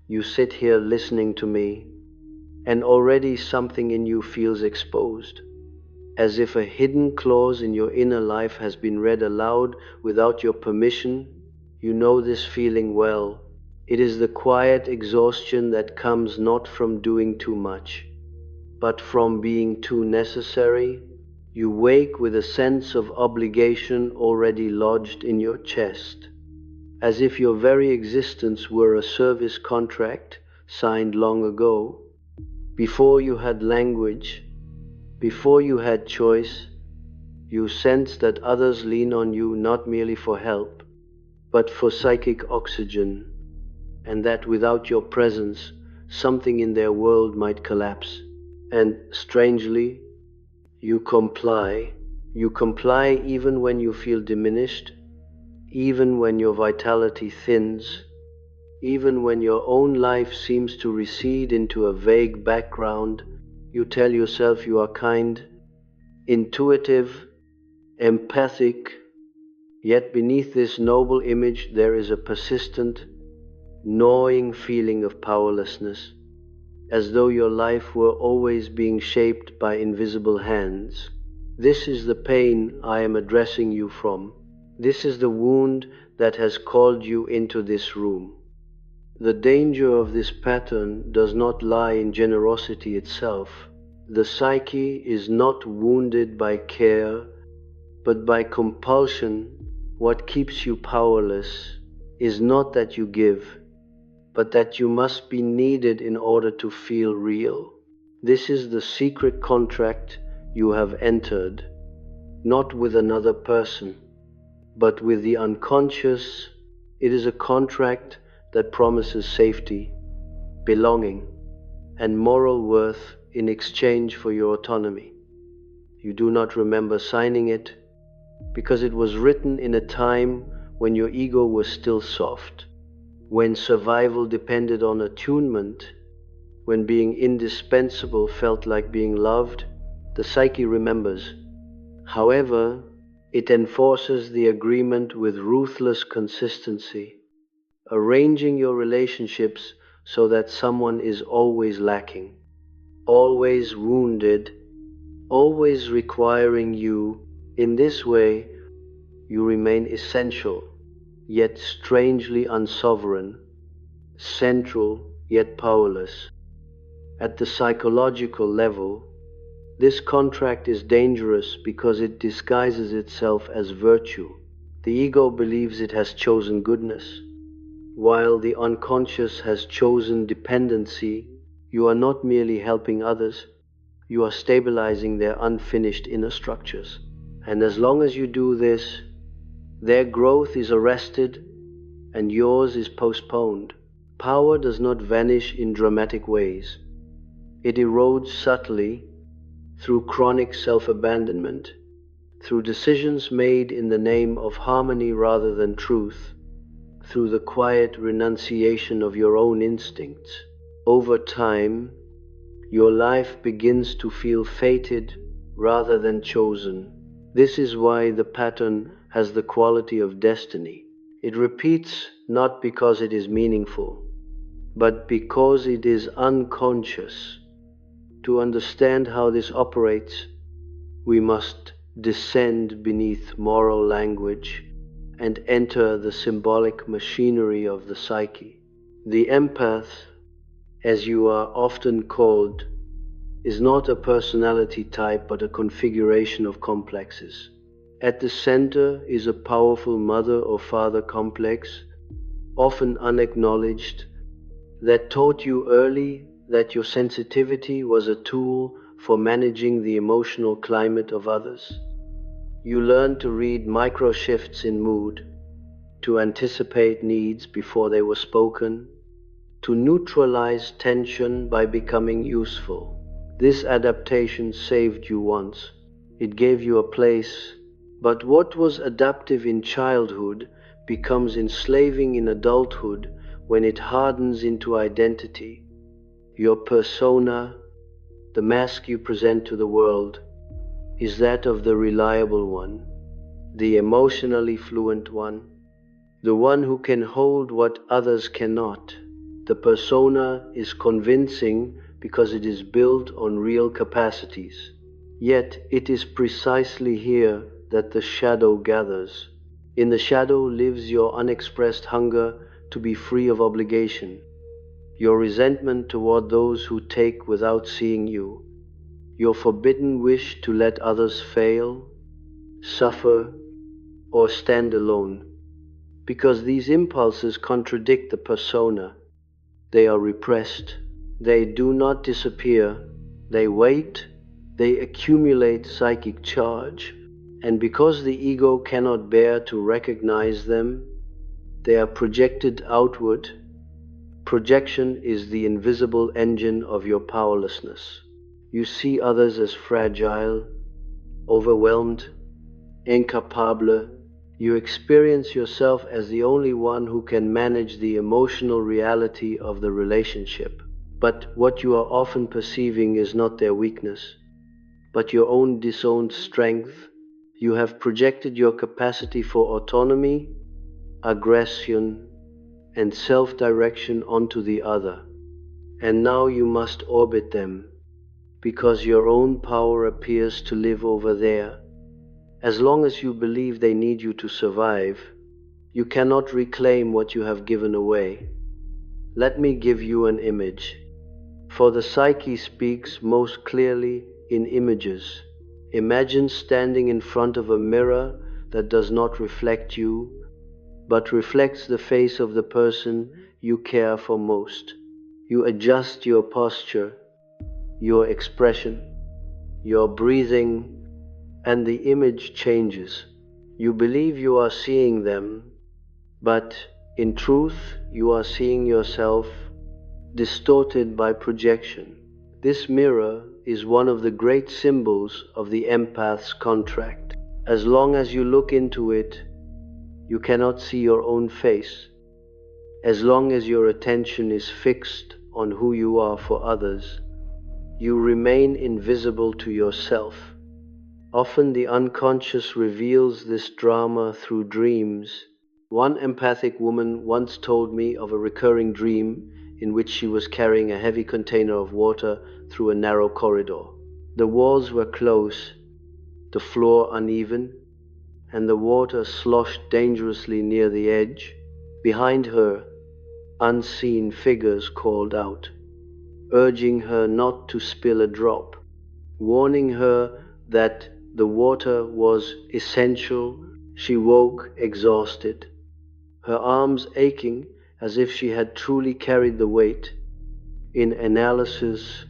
You sit here listening to me, and already something in you feels exposed, as if a hidden clause in your inner life has been read aloud without your permission. You know this feeling well. It is the quiet exhaustion that comes not from doing too much, but from being too necessary. You wake with a sense of obligation already lodged in your chest, as if your very existence were a service contract signed long ago, before you had language, before you had choice. You sense that others lean on you not merely for help, but for psychic oxygen, and that without your presence, something in their world might collapse. And strangely, you comply. You comply even when you feel diminished, even when your vitality thins, even when your own life seems to recede into a vague background. You tell yourself you are kind, intuitive, empathic, yet beneath this noble image there is a persistent, gnawing feeling of powerlessness, as though your life were always being shaped by invisible hands. This is the pain I am addressing you from. This is the wound that has called you into this room. The danger of this pattern does not lie in generosity itself. The psyche is not wounded by care, but by compulsion. What keeps you powerless is not that you give, but that you must be needed in order to feel real. This is the secret contract you have entered, not with another person, but with the unconscious. It is a contract that promises safety, belonging, and moral worth in exchange for your autonomy. You do not remember signing it because it was written in a time when your ego was still soft, when survival depended on attunement, when being indispensable felt like being loved. The psyche remembers. However, it enforces the agreement with ruthless consistency, arranging your relationships so that someone is always lacking, always wounded, always requiring you. In this way, you remain essential, yet strangely unsovereign, central, yet powerless. At the psychological level, this contract is dangerous because it disguises itself as virtue. The ego believes it has chosen goodness, while the unconscious has chosen dependency. You are not merely helping others, you are stabilizing their unfinished inner structures. And as long as you do this, their growth is arrested and yours is postponed. Power does not vanish in dramatic ways. It erodes subtly through chronic self-abandonment, through decisions made in the name of harmony rather than truth, through the quiet renunciation of your own instincts. Over time, your life begins to feel fated rather than chosen. This is why the pattern has the quality of destiny. It repeats not because it is meaningful, but because it is unconscious. To understand how this operates, we must descend beneath moral language and enter the symbolic machinery of the psyche. The empath, as you are often called, is not a personality type but a configuration of complexes. At the center is a powerful mother or father complex, often unacknowledged, that taught you early that your sensitivity was a tool for managing the emotional climate of others. You learned to read micro shifts in mood, to anticipate needs before they were spoken, to neutralize tension by becoming useful. This adaptation saved you once. It gave you a place, but what was adaptive in childhood becomes enslaving in adulthood when it hardens into identity. Your persona, the mask you present to the world, is that of the reliable one, the emotionally fluent one, the one who can hold what others cannot. The persona is convincing because it is built on real capacities. Yet it is precisely here that the shadow gathers. In the shadow lives your unexpressed hunger to be free of obligation, your resentment toward those who take without seeing you, your forbidden wish to let others fail, suffer, or stand alone. Because these impulses contradict the persona, they are repressed. They do not disappear. They wait. They accumulate psychic charge. And because the ego cannot bear to recognize them, they are projected outward. Projection is the invisible engine of your powerlessness. You see others as fragile, overwhelmed, incapable. You experience yourself as the only one who can manage the emotional reality of the relationship. But what you are often perceiving is not their weakness, but your own disowned strength. You have projected your capacity for autonomy, aggression, and self-direction onto the other. And now you must orbit them, because your own power appears to live over there. As long as you believe they need you to survive, you cannot reclaim what you have given away. Let me give you an image. For the psyche speaks most clearly in images. Imagine standing in front of a mirror that does not reflect you, but reflects the face of the person you care for most. You adjust your posture, your expression, your breathing, and the image changes. You believe you are seeing them, but in truth you are seeing yourself, distorted by projection. This mirror is one of the great symbols of the empath's contract. As long as you look into it, you cannot see your own face. As long as your attention is fixed on who you are for others, you remain invisible to yourself. Often the unconscious reveals this drama through dreams. One empathic woman once told me of a recurring dream in which she was carrying a heavy container of water through a narrow corridor. The walls were close, the floor uneven, and the water sloshed dangerously near the edge. Behind her, unseen figures called out, urging her not to spill a drop, warning her that the water was essential. She woke exhausted, her arms aching as if she had truly carried the weight. In analysis,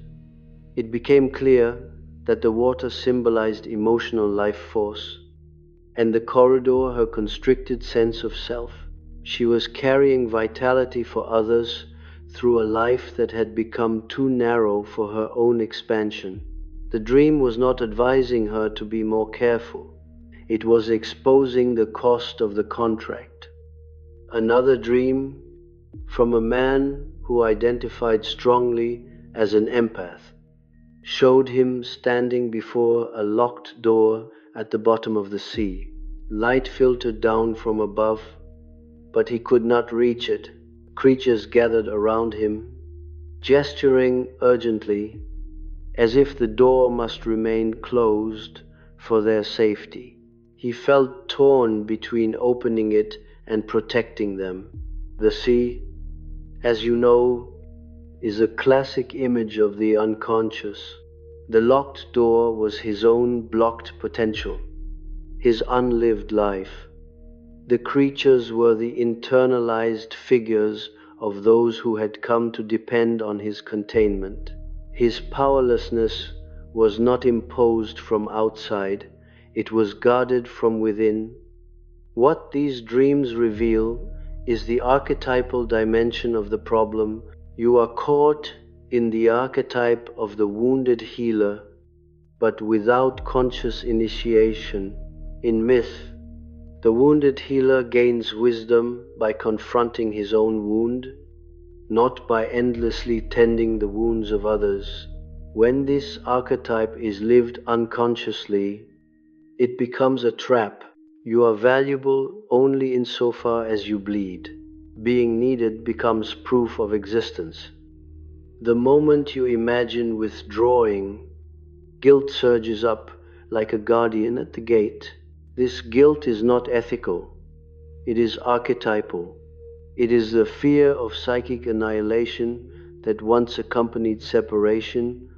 it became clear that the water symbolized emotional life force, and the corridor her constricted sense of self. She was carrying vitality for others through a life that had become too narrow for her own expansion. The dream was not advising her to be more careful. It was exposing the cost of the contract. Another dream from a man who identified strongly as an empath showed him standing before a locked door at the bottom of the sea. Light filtered down from above, but he could not reach it. Creatures gathered around him, gesturing urgently, as if the door must remain closed for their safety. He felt torn between opening it and protecting them. The sea, as you know, is a classic image of the unconscious. The locked door was his own blocked potential, his unlived life. The creatures were the internalized figures of those who had come to depend on his containment. His powerlessness was not imposed from outside, it was guarded from within. What these dreams reveal is the archetypal dimension of the problem. You are caught in the archetype of the wounded healer, but without conscious initiation. In myth, the wounded healer gains wisdom by confronting his own wound, not by endlessly tending the wounds of others. When this archetype is lived unconsciously, it becomes a trap. You are valuable only insofar as you bleed. being needed becomes proof of existence. The moment you imagine withdrawing, guilt surges up like a guardian at the gate. This guilt is not ethical, it is archetypal. It is the fear of psychic annihilation that once accompanied separation.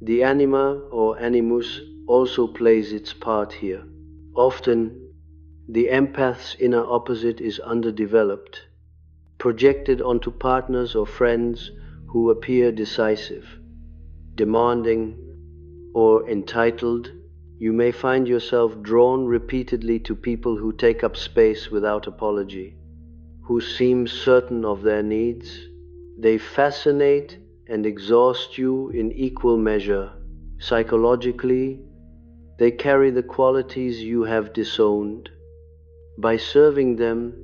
The anima or animus also plays its part here. Often, the empath's inner opposite is underdeveloped, projected onto partners or friends who appear decisive, demanding, or entitled. You may find yourself drawn repeatedly to people who take up space without apology, who seem certain of their needs. They fascinate and exhaust you in equal measure. Psychologically, they carry the qualities you have disowned. By serving them,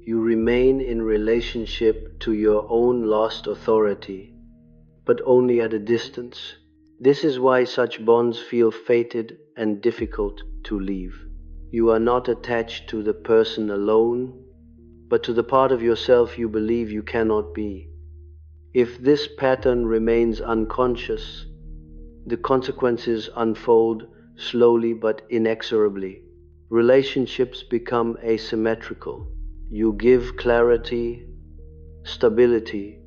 you remain in relationship to your own lost authority, but only at a distance. This is why such bonds feel fated and difficult to leave. You are not attached to the person alone, but to the part of yourself you believe you cannot be. If this pattern remains unconscious, the consequences unfold slowly but inexorably. Relationships become asymmetrical. You give clarity, stability,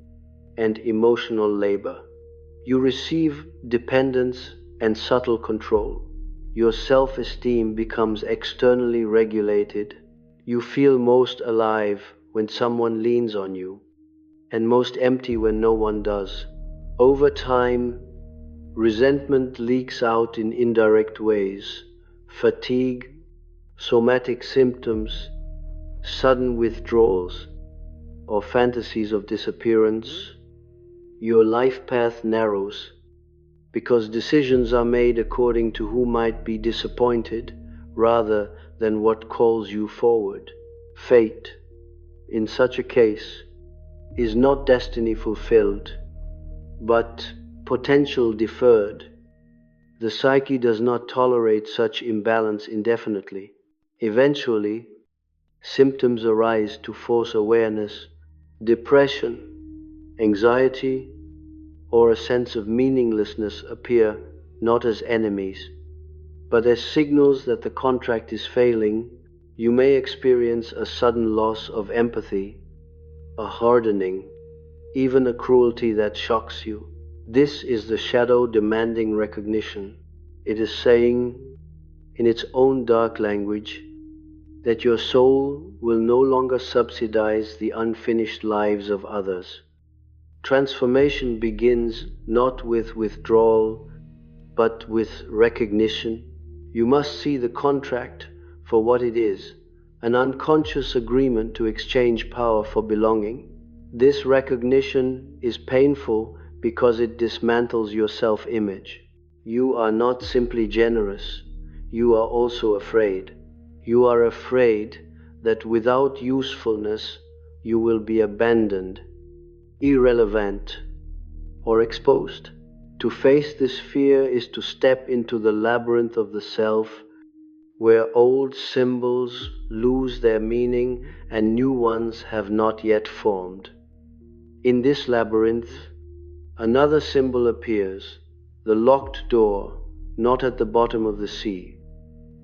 and emotional labor. You receive dependence and subtle control. Your self-esteem becomes externally regulated. You feel most alive when someone leans on you, and most empty when no one does. Over time, resentment leaks out in indirect ways. Fatigue, somatic symptoms, sudden withdrawals, or fantasies of disappearance. Your life path narrows because decisions are made according to who might be disappointed rather than what calls you forward. Fate, in such a case, is not destiny fulfilled, but potential deferred. The psyche does not tolerate such imbalance indefinitely. Eventually, symptoms arise to force awareness. Depression, anxiety, or a sense of meaninglessness appear not as enemies, but as signals that the contract is failing. You may experience a sudden loss of empathy, a hardening, even a cruelty that shocks you. This is the shadow demanding recognition. It is saying, in its own dark language, that your soul will no longer subsidize the unfinished lives of others. Transformation begins not with withdrawal, but with recognition. You must see the contract for what it is, an unconscious agreement to exchange power for belonging. This recognition is painful because it dismantles your self-image. You are not simply generous, you are also afraid. You are afraid that without usefulness you will be abandoned, irrelevant, or exposed. To face this fear is to step into the labyrinth of the self, where old symbols lose their meaning and new ones have not yet formed. In this labyrinth, another symbol appears, the locked door, not at the bottom of the sea,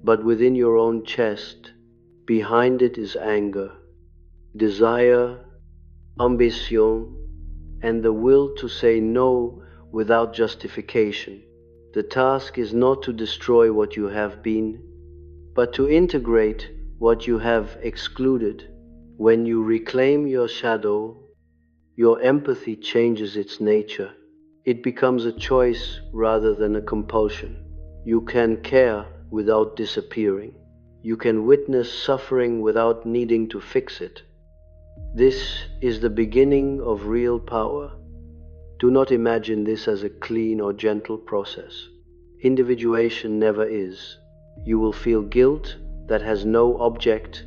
but within your own chest. Behind it is anger, desire, ambition, and the will to say no without justification. The task is not to destroy what you have been, but to integrate what you have excluded. When you reclaim your shadow, your empathy changes its nature. It becomes a choice rather than a compulsion. You can care without disappearing. You can witness suffering without needing to fix it. This is the beginning of real power. Do not imagine this as a clean or gentle process. Individuation never is. You will feel guilt that has no object,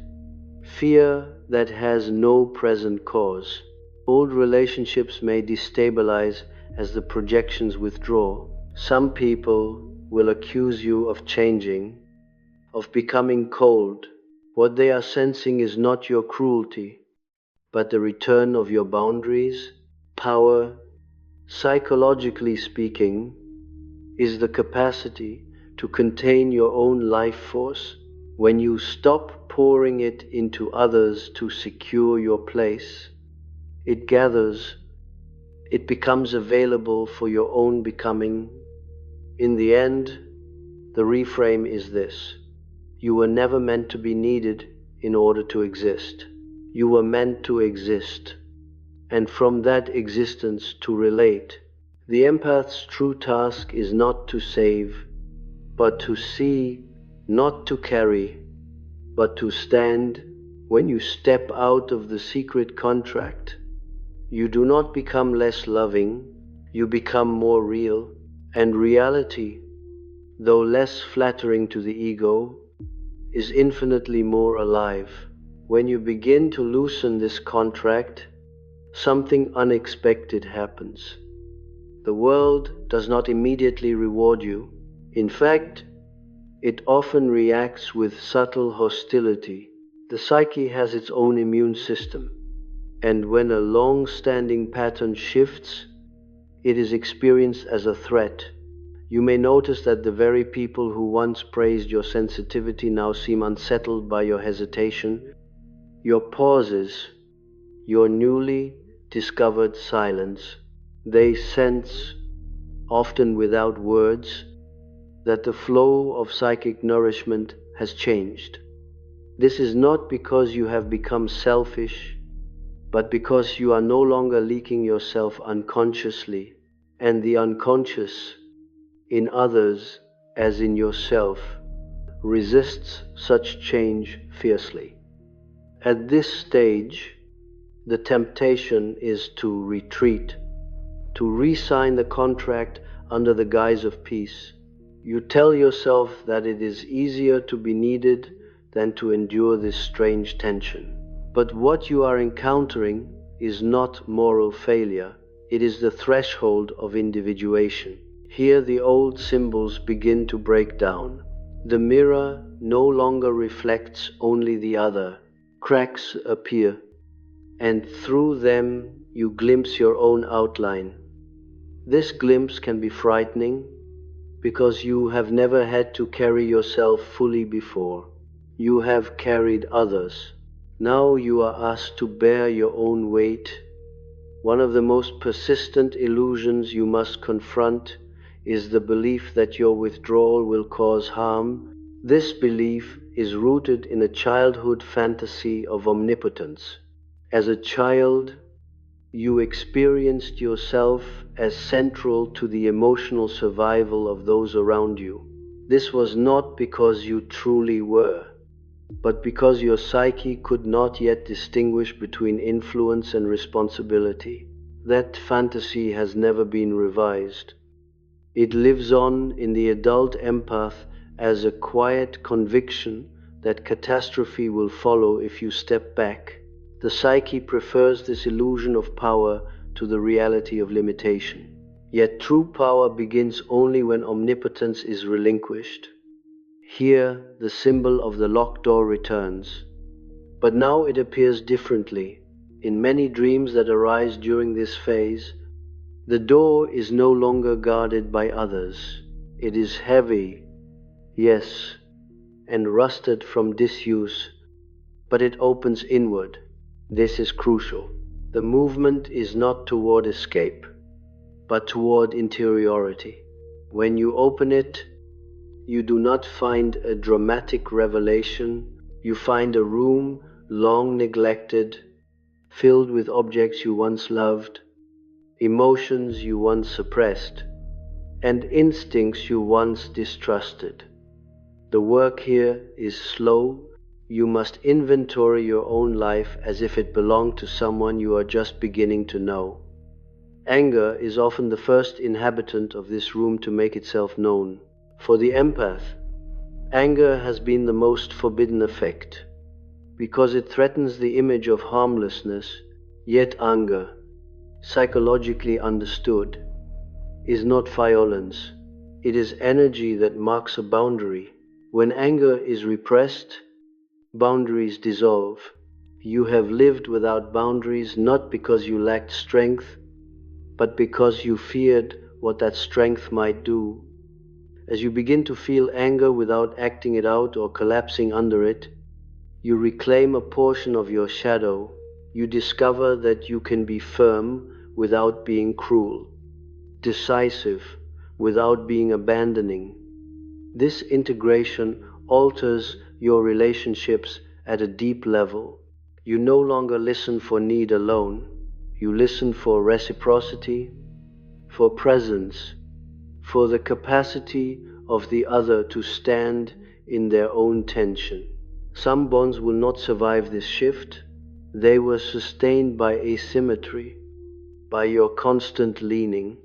fear that has no present cause. Old relationships may destabilize as the projections withdraw. Some people will accuse you of changing, of becoming cold. What they are sensing is not your cruelty, but the return of your boundaries. Power, psychologically speaking, is the capacity to contain your own life force. When you stop pouring it into others to secure your place, it gathers, it becomes available for your own becoming. In the end, the reframe is this: you were never meant to be needed in order to exist. You were meant to exist, and from that existence to relate. The empath's true task is not to save, but to see, not to carry, but to stand. When you step out of the secret contract, you do not become less loving, you become more real, and reality, though less flattering to the ego, is infinitely more alive. When you begin to loosen this contract, something unexpected happens. The world does not immediately reward you. In fact, it often reacts with subtle hostility. The psyche has its own immune system, and when a long-standing pattern shifts, it is experienced as a threat. You may notice that the very people who once praised your sensitivity now seem unsettled by your hesitation, your pauses, your newly discovered silence. They sense, often without words, that the flow of psychic nourishment has changed. This is not because you have become selfish, but because you are no longer leaking yourself unconsciously, and the unconscious, in others as in yourself, resists such change fiercely. At this stage, the temptation is to retreat, to re-sign the contract under the guise of peace. You tell yourself that it is easier to be needed than to endure this strange tension. But what you are encountering is not moral failure, it is the threshold of individuation. Here the old symbols begin to break down. The mirror no longer reflects only the other. Cracks appear, and through them you glimpse your own outline. This glimpse can be frightening, because you have never had to carry yourself fully before. You have carried others. Now you are asked to bear your own weight. One of the most persistent illusions you must confront is the belief that your withdrawal will cause harm. This belief is rooted in a childhood fantasy of omnipotence. As a child, you experienced yourself as central to the emotional survival of those around you. This was not because you truly were, but because your psyche could not yet distinguish between influence and responsibility. That fantasy has never been revised. It lives on in the adult empath as a quiet conviction that catastrophe will follow if you step back. The psyche prefers this illusion of power to the reality of limitation. Yet true power begins only when omnipotence is relinquished. Here, the symbol of the locked door returns. But now it appears differently. In many dreams that arise during this phase, the door is no longer guarded by others. It is heavy, yes, and rusted from disuse, but it opens inward. This is crucial. The movement is not toward escape, but toward interiority. When you open it, you do not find a dramatic revelation. You find a room long neglected, filled with objects you once loved, emotions you once suppressed, and instincts you once distrusted. The work here is slow. You must inventory your own life as if it belonged to someone you are just beginning to know. Anger is often the first inhabitant of this room to make itself known. For the empath, anger has been the most forbidden affect, because it threatens the image of harmlessness. Yet anger, psychologically understood, is not violence. It is energy that marks a boundary. When anger is repressed, boundaries dissolve. You have lived without boundaries not because you lacked strength, but because you feared what that strength might do. As you begin to feel anger without acting it out or collapsing under it, you reclaim a portion of your shadow. You discover that you can be firm without being cruel, decisive without being abandoning. This integration alters your relationships at a deep level. You no longer listen for need alone. You listen for reciprocity, for presence, for the capacity of the other to stand in their own tension. Some bonds will not survive this shift. They were sustained by asymmetry, by your constant leaning.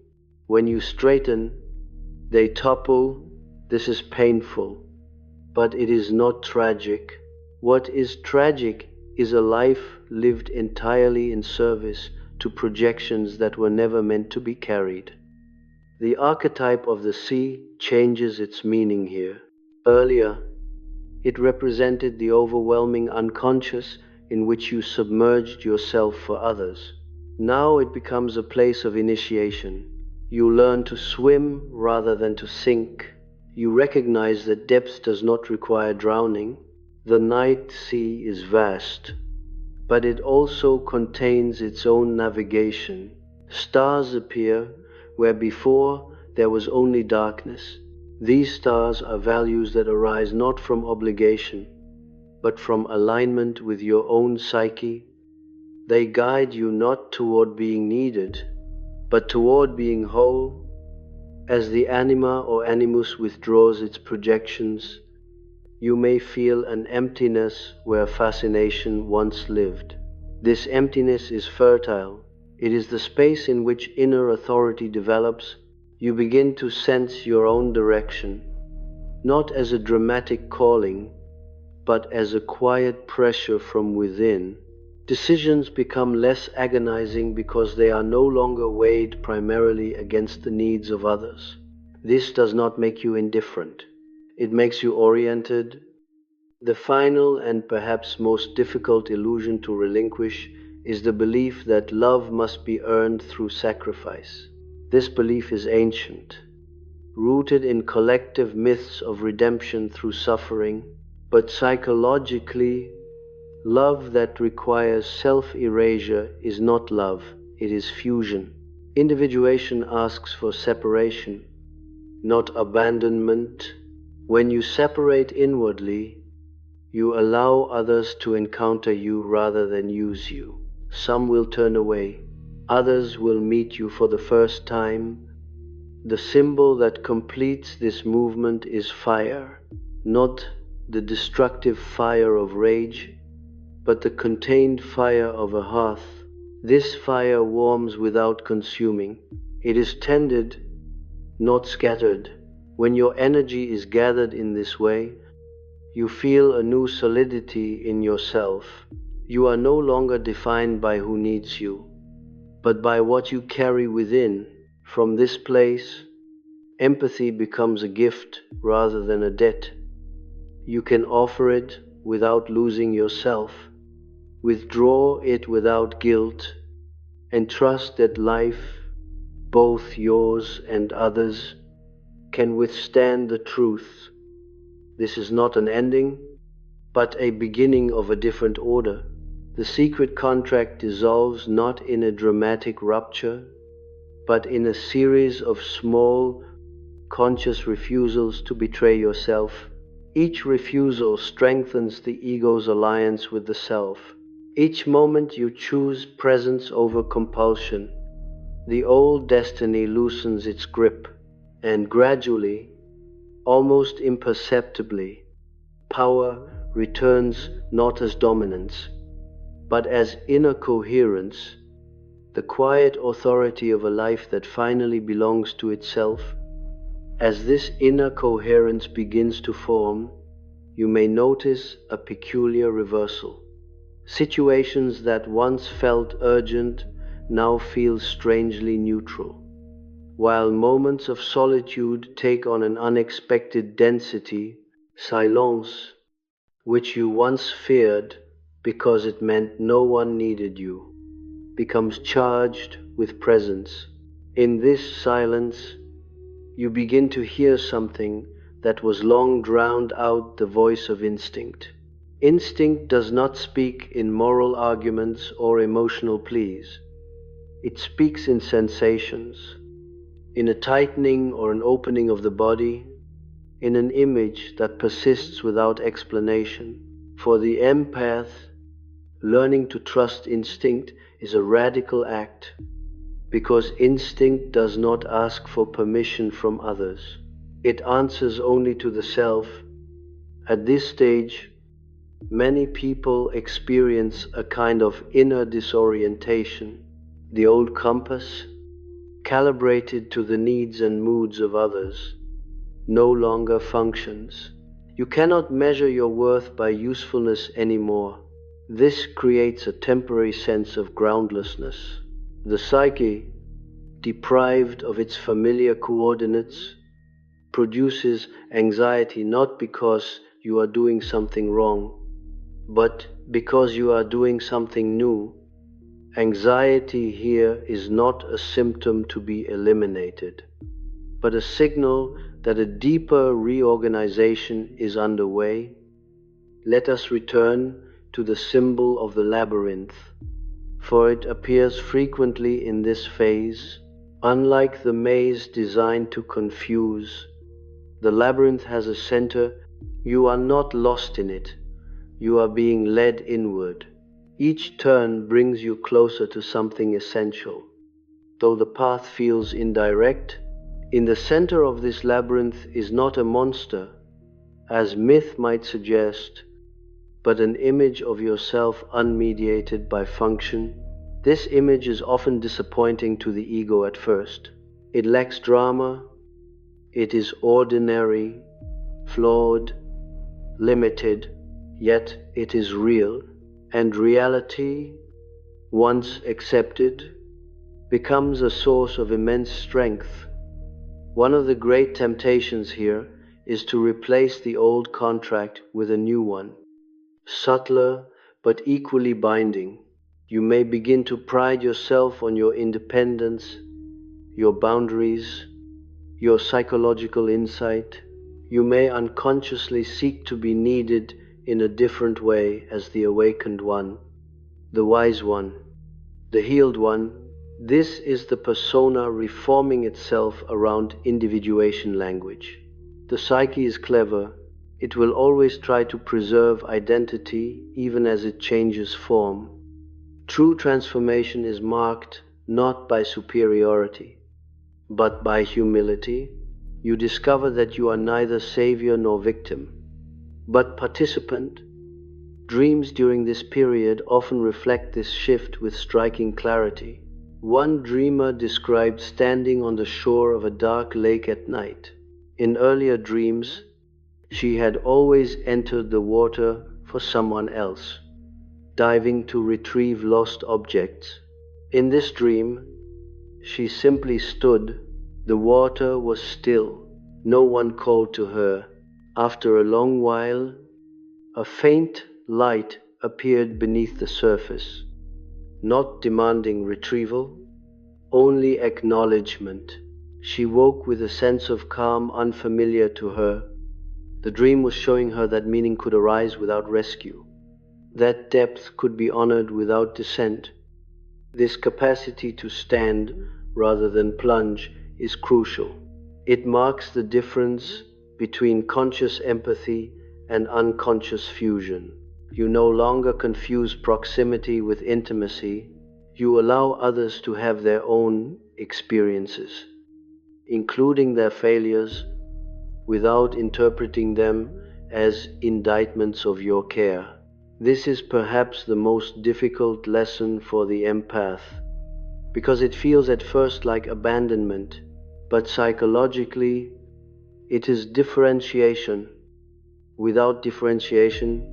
When you straighten, they topple. This is painful, but it is not tragic. What is tragic is a life lived entirely in service to projections that were never meant to be carried. The archetype of the sea changes its meaning here. Earlier, it represented the overwhelming unconscious in which you submerged yourself for others. Now it becomes a place of initiation. You learn to swim rather than to sink. You recognize that depth does not require drowning. The night sea is vast, but it also contains its own navigation. Stars appear where before there was only darkness. These stars are values that arise not from obligation, but from alignment with your own psyche. They guide you not toward being needed, but toward being whole. As the anima or animus withdraws its projections, you may feel an emptiness where fascination once lived. This emptiness is fertile. It is the space in which inner authority develops. You begin to sense your own direction, not as a dramatic calling, but as a quiet pressure from within. Decisions become less agonizing because they are no longer weighed primarily against the needs of others. This does not make you indifferent. It makes you oriented. The final and perhaps most difficult illusion to relinquish is the belief that love must be earned through sacrifice. This belief is ancient, rooted in collective myths of redemption through suffering, but psychologically, love that requires self-erasure is not love, it is fusion. Individuation asks for separation, not abandonment. When you separate inwardly, you allow others to encounter you rather than use you. Some will turn away, others will meet you for the first time. The symbol that completes this movement is fire, not the destructive fire of rage, but the contained fire of a hearth. This fire warms without consuming. It is tended, not scattered. When your energy is gathered in this way, you feel a new solidity in yourself. You are no longer defined by who needs you, but by what you carry within. From this place, empathy becomes a gift rather than a debt. You can offer it without losing yourself, withdraw it without guilt, and trust that life, both yours and others, can withstand the truth. This is not an ending, but a beginning of a different order. The secret contract dissolves not in a dramatic rupture, but in a series of small, conscious refusals to betray yourself. Each refusal strengthens the ego's alliance with the self. Each moment you choose presence over compulsion, the old destiny loosens its grip, and gradually, almost imperceptibly, power returns not as dominance, but as inner coherence, the quiet authority of a life that finally belongs to itself. As this inner coherence begins to form, you may notice a peculiar reversal. Situations that once felt urgent now feel strangely neutral, while moments of solitude take on an unexpected density. Silence, which you once feared, because it meant no one needed you, becomes charged with presence. In this silence, you begin to hear something that was long drowned out, the voice of instinct. Instinct does not speak in moral arguments or emotional pleas. It speaks in sensations, in a tightening or an opening of the body, in an image that persists without explanation. For the empath, learning to trust instinct is a radical act, because instinct does not ask for permission from others. It answers only to the self. At this stage, many people experience a kind of inner disorientation. The old compass, calibrated to the needs and moods of others, no longer functions. You cannot measure your worth by usefulness anymore. This creates a temporary sense of groundlessness. The psyche, deprived of its familiar coordinates, produces anxiety not because you are doing something wrong, but because you are doing something new. Anxiety here is not a symptom to be eliminated, but a signal that a deeper reorganization is underway. Let us return to the symbol of the labyrinth, for it appears frequently in this phase. Unlike the maze designed to confuse, the labyrinth has a center. You are not lost in it. You are being led inward. Each turn brings you closer to something essential. Though the path feels indirect, in the center of this labyrinth is not a monster, as myth might suggest, but an image of yourself unmediated by function. This image is often disappointing to the ego at first. It lacks drama, it is ordinary, flawed, limited, yet it is real, and reality, once accepted, becomes a source of immense strength. One of the great temptations here is to replace the old contract with a new one, subtler but equally binding. You may begin to pride yourself on your independence, your boundaries, your psychological insight. You may unconsciously seek to be needed in a different way as the awakened one, the wise one, the healed one. This is the persona reforming itself around individuation language. The psyche is clever. It will always try to preserve identity even as it changes form. True transformation is marked not by superiority, but by humility. You discover that you are neither savior nor victim, but participant. Dreams during this period often reflect this shift with striking clarity. One dreamer described standing on the shore of a dark lake at night. In earlier dreams, she had always entered the water for someone else, diving to retrieve lost objects. In this dream, she simply stood. The water was still. No one called to her. After a long while, a faint light appeared beneath the surface, not demanding retrieval, only acknowledgement. She woke with a sense of calm unfamiliar to her. The dream was showing her that meaning could arise without rescue, that depth could be honored without dissent. This capacity to stand rather than plunge is crucial. It marks the difference between conscious empathy and unconscious fusion. You no longer confuse proximity with intimacy. You allow others to have their own experiences, including their failures, without interpreting them as indictments of your care. This is perhaps the most difficult lesson for the empath, because it feels at first like abandonment, but psychologically, it is differentiation. Without differentiation,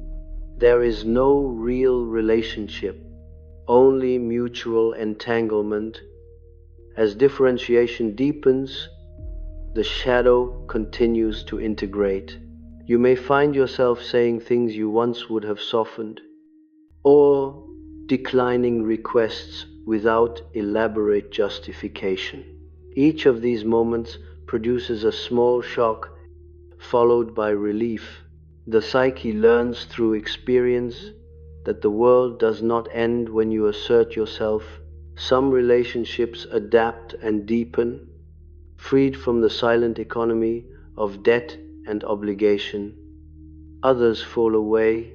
there is no real relationship, only mutual entanglement. As differentiation deepens, the shadow continues to integrate. You may find yourself saying things you once would have softened, or declining requests without elaborate justification. Each of these moments produces a small shock followed by relief. The psyche learns through experience that the world does not end when you assert yourself. Some relationships adapt and deepen, freed from the silent economy of debt and obligation. Others fall away,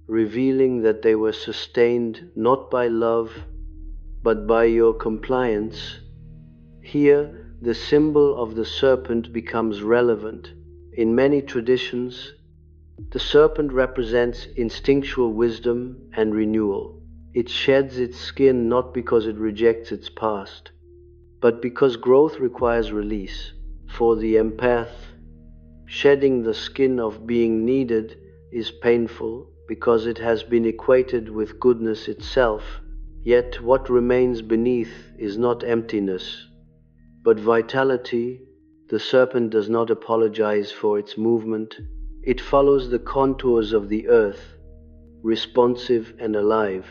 revealing that they were sustained not by love, but by your compliance. Here, the symbol of the serpent becomes relevant. In many traditions, the serpent represents instinctual wisdom and renewal. It sheds its skin not because it rejects its past, but because growth requires release. For the empath, shedding the skin of being needed is painful because it has been equated with goodness itself. Yet what remains beneath is not emptiness, but vitality. The serpent does not apologize for its movement. It follows the contours of the earth, responsive and alive.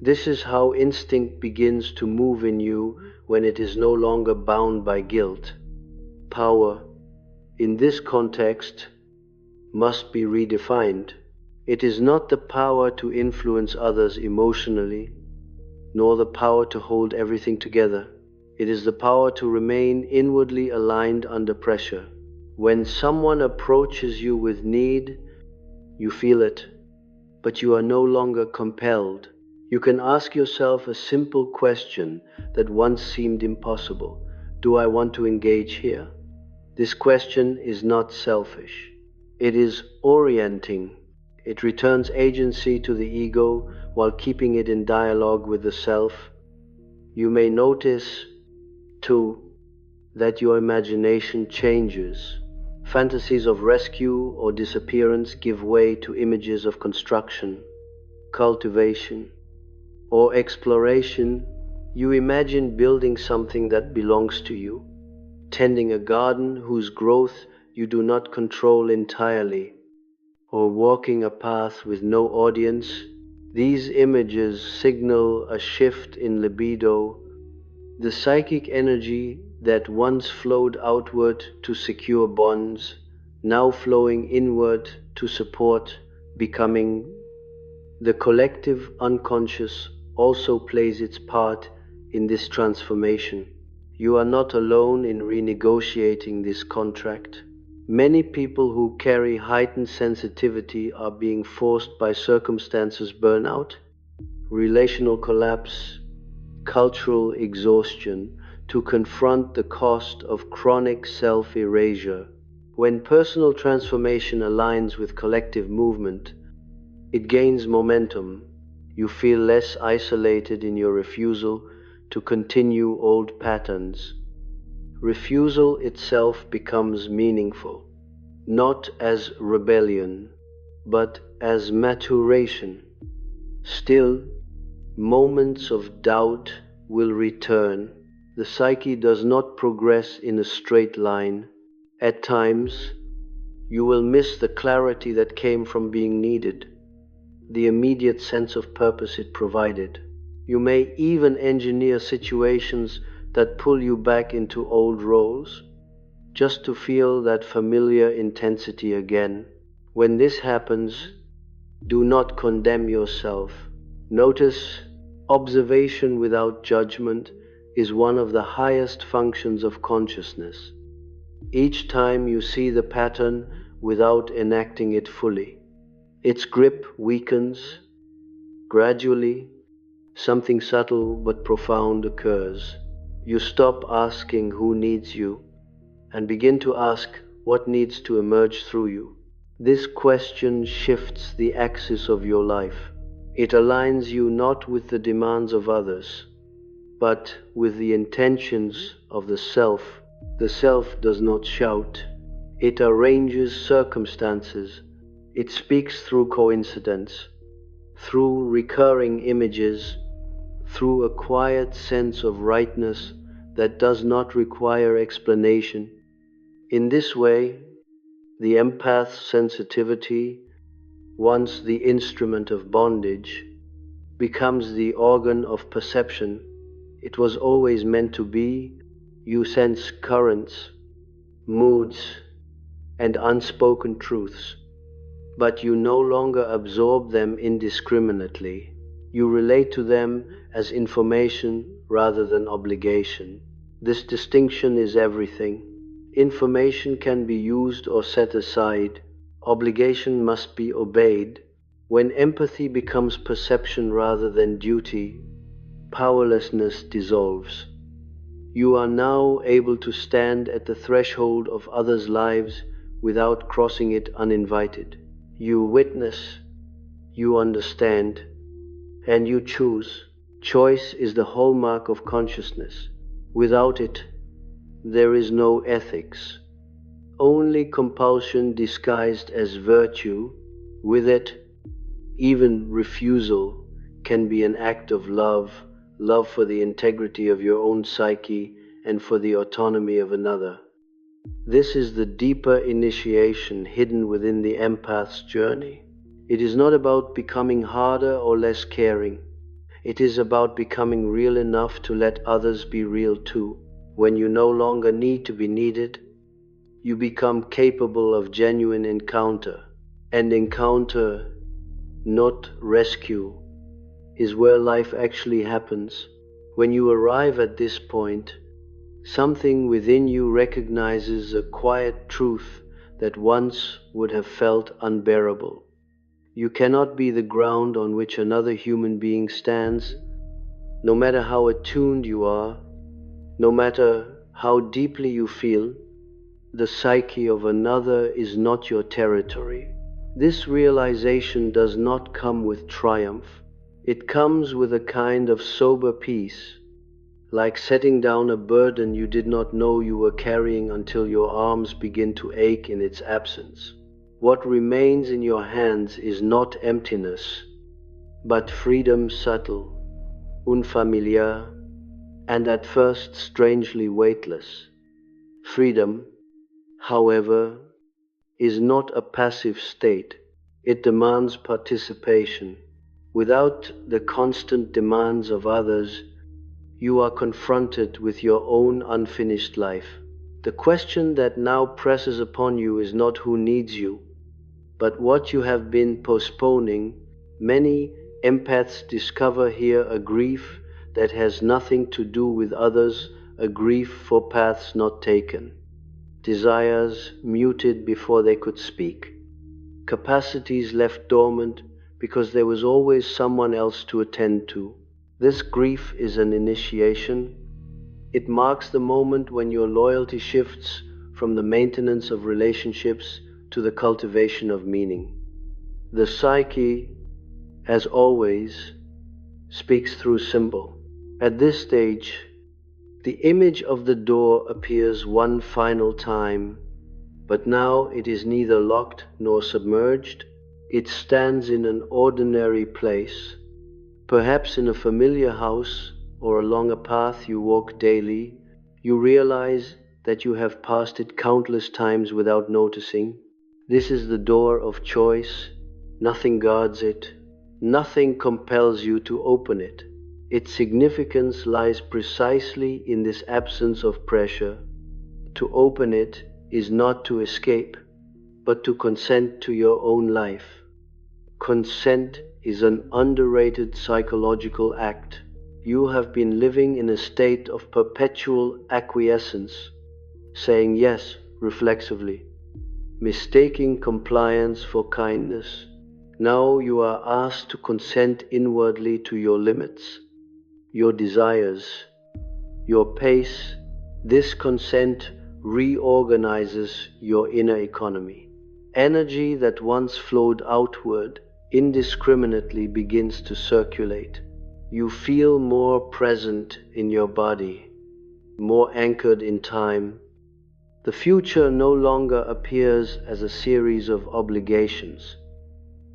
This is how instinct begins to move in you when it is no longer bound by guilt. Power, in this context, must be redefined. It is not the power to influence others emotionally, nor the power to hold everything together. It is the power to remain inwardly aligned under pressure. When someone approaches you with need, you feel it, but you are no longer compelled. You can ask yourself a simple question that once seemed impossible. Do I want to engage here? This question is not selfish. It is orienting. It returns agency to the ego while keeping it in dialogue with the self. You may notice, too, that your imagination changes. Fantasies of rescue or disappearance give way to images of construction, cultivation, or exploration. You imagine building something that belongs to you, tending a garden whose growth you do not control entirely, or walking a path with no audience. These images signal a shift in libido, the psychic energy that once flowed outward to secure bonds, now flowing inward to support becoming. The collective unconscious also plays its part in this transformation. You are not alone in renegotiating this contract. Many people who carry heightened sensitivity are being forced by circumstances, burnout, relational collapse, cultural exhaustion, to confront the cost of chronic self-erasure. When personal transformation aligns with collective movement, it gains momentum. You feel less isolated in your refusal to continue old patterns. Refusal itself becomes meaningful, not as rebellion, but as maturation. Still, moments of doubt will return. The psyche does not progress in a straight line. At times, you will miss the clarity that came from being needed, the immediate sense of purpose it provided. You may even engineer situations that pull you back into old roles, just to feel that familiar intensity again. When this happens, do not condemn yourself. Notice, observation without judgment is one of the highest functions of consciousness. Each time you see the pattern without enacting it fully, its grip weakens. Gradually, something subtle but profound occurs. You stop asking who needs you and begin to ask what needs to emerge through you. This question shifts the axis of your life. It aligns you not with the demands of others, but with the intentions of the self. The self does not shout. It arranges circumstances. It speaks through coincidence, through recurring images, through a quiet sense of rightness that does not require explanation. In this way, the empath's sensitivity once the instrument of bondage, becomes the organ of perception it was always meant to be. You sense currents, moods, and unspoken truths, but you no longer absorb them indiscriminately. You relate to them as information rather than obligation. This distinction is everything. Information can be used or set aside. Obligation must be obeyed. When empathy becomes perception rather than duty, powerlessness dissolves. You are now able to stand at the threshold of others' lives without crossing it uninvited. You witness, you understand, and you choose. Choice is the hallmark of consciousness. Without it, there is no ethics, only compulsion disguised as virtue. With it, even refusal can be an act of love, love for the integrity of your own psyche and for the autonomy of another. This is the deeper initiation hidden within the empath's journey. It is not about becoming harder or less caring. It is about becoming real enough to let others be real too. When you no longer need to be needed, you become capable of genuine encounter. And encounter, not rescue, is where life actually happens. When you arrive at this point, something within you recognizes a quiet truth that once would have felt unbearable. You cannot be the ground on which another human being stands, no matter how attuned you are, no matter how deeply you feel. The psyche of another is not your territory. This realization does not come with triumph. It comes with a kind of sober peace, like setting down a burden you did not know you were carrying until your arms begin to ache in its absence. What remains in your hands is not emptiness, but freedom subtle, unfamiliar, and at first strangely weightless. Freedom, however, is not a passive state. It demands participation. Without the constant demands of others, you are confronted with your own unfinished life. The question that now presses upon you is not who needs you, but what you have been postponing. Many empaths discover here a grief that has nothing to do with others, a grief for paths not taken, desires muted before they could speak, capacities left dormant because there was always someone else to attend to. This grief is an initiation. It marks the moment when your loyalty shifts from the maintenance of relationships to the cultivation of meaning. The psyche, as always, speaks through symbol. At this stage, the image of the door appears one final time, but now it is neither locked nor submerged. It stands in an ordinary place, perhaps in a familiar house or along a path you walk daily. You realize that you have passed it countless times without noticing. This is the door of choice. Nothing guards it. Nothing compels you to open it. Its significance lies precisely in this absence of pressure. To open it is not to escape, but to consent to your own life. Consent is an underrated psychological act. You have been living in a state of perpetual acquiescence, saying yes reflexively, mistaking compliance for kindness. Now you are asked to consent inwardly to your limits, your desires, your pace. This consent reorganizes your inner economy. Energy that once flowed outward indiscriminately begins to circulate. You feel more present in your body, more anchored in time. The future no longer appears as a series of obligations,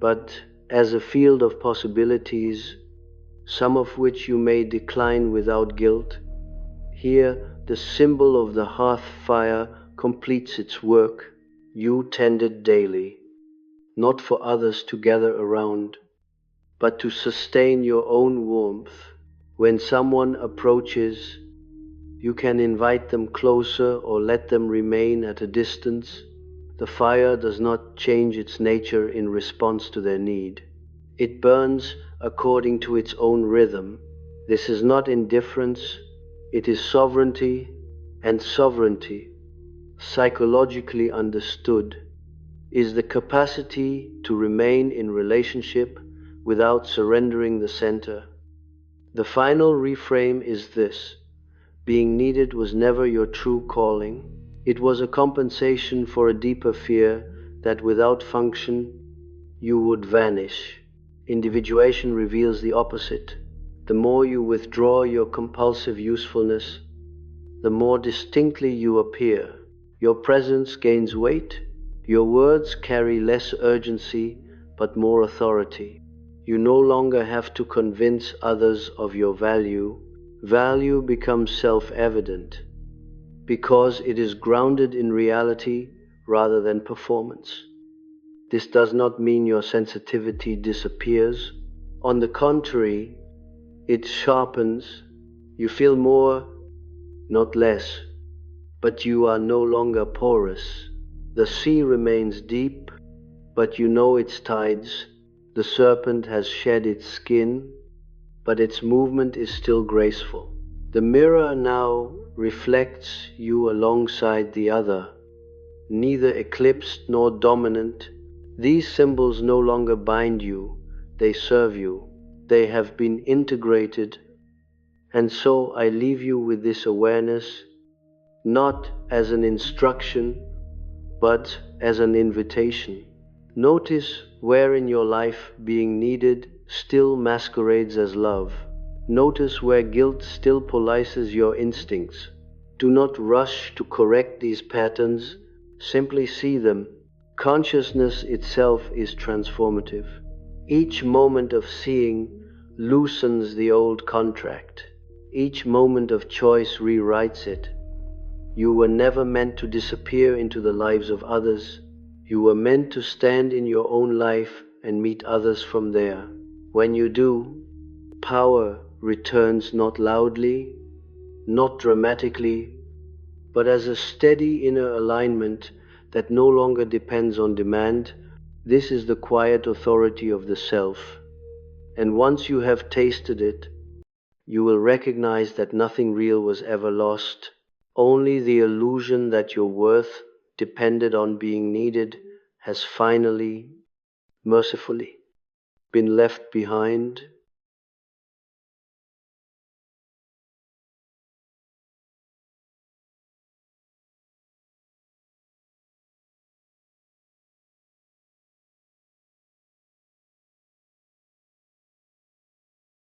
but as a field of possibilities, some of which you may decline without guilt. Here, the symbol of the hearth fire completes its work. You tend it daily. not for others to gather around, but to sustain your own warmth. When someone approaches, you can invite them closer or let them remain at a distance. The fire does not change its nature in response to their need. It burns according to its own rhythm. This is not indifference, it is sovereignty, and sovereignty, psychologically understood, is the capacity to remain in relationship without surrendering the center. The final reframe is this: being needed was never your true calling. It was a compensation for a deeper fear that without function you would vanish. Individuation reveals the opposite. The more you withdraw your compulsive usefulness, the more distinctly you appear. Your presence gains weight. Your words carry less urgency but more authority. You no longer have to convince others of your value. Value becomes self-evident because it is grounded in reality rather than performance. This does not mean your sensitivity disappears. On the contrary, it sharpens. You feel more, not less, but you are no longer porous. The sea remains deep, but you know its tides. The serpent has shed its skin, but its movement is still graceful. The mirror now reflects you alongside the other, neither eclipsed nor dominant. These symbols no longer bind you, they serve you. They have been integrated, and so I leave you with this awareness, not as an instruction, but as an invitation. Notice where in your life being needed still masquerades as love. Notice where guilt still polices your instincts. Do not rush to correct these patterns, simply see them. Consciousness itself is transformative. Each moment of seeing loosens the old contract. Each moment of choice rewrites it. You were never meant to disappear into the lives of others. You were meant to stand in your own life and meet others from there. When you do, power returns not loudly, not dramatically, but as a steady inner alignment that no longer depends on demand. This is the quiet authority of the self. And once you have tasted it, you will recognize that nothing real was ever lost. Only the illusion that your worth depended on being needed has finally, mercifully, been left behind.